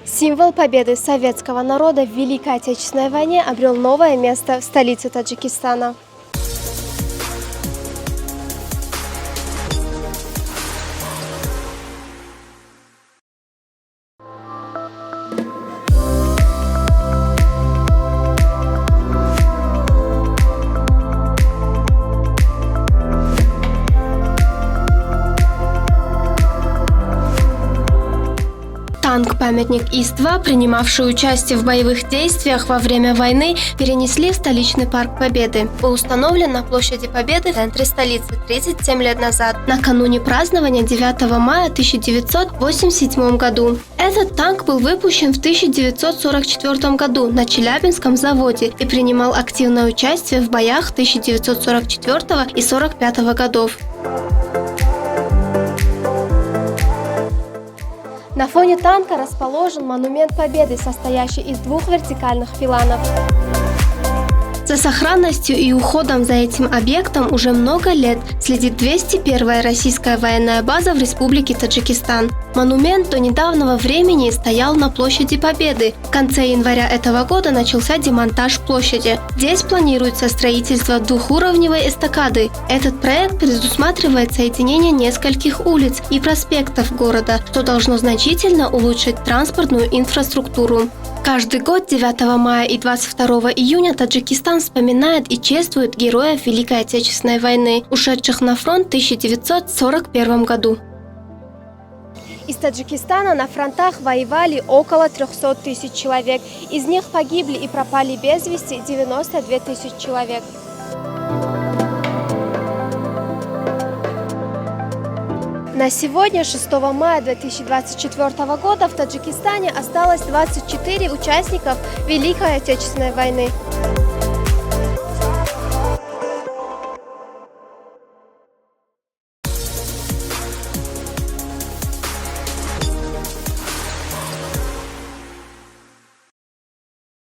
Символ победы советского народа в Великой Отечественной войне обрел новое место в столице Таджикистана. Танк-памятник ИС-2, принимавший участие в боевых действиях во время войны, перенесли в столичный парк Победы. Был установлен на площади Победы в центре столицы 37 лет назад, накануне празднования 9 мая 1987 году. Этот танк был выпущен в 1944 году на Челябинском заводе и принимал активное участие в боях 1944 и 1945 годов. На фоне танка расположен монумент Победы, состоящий из двух вертикальных пилонов. За сохранностью и уходом за этим объектом уже много лет следит 201-я российская военная база в Республике Таджикистан. Монумент до недавнего времени стоял на площади Победы. В конце января этого года начался демонтаж площади. Здесь планируется строительство двухуровневой эстакады. Этот проект предусматривает соединение нескольких улиц и проспектов города, что должно значительно улучшить транспортную инфраструктуру. Каждый год 9 мая и 22 июня Таджикистан вспоминает и чествует героев Великой Отечественной войны, ушедших на фронт в 1941 году. Из Таджикистана на фронтах воевали около 300 тысяч человек. Из них погибли и пропали без вести 92 тысячи человек. На сегодня, 6 мая 2024 года, в Таджикистане осталось 24 участников Великой Отечественной войны.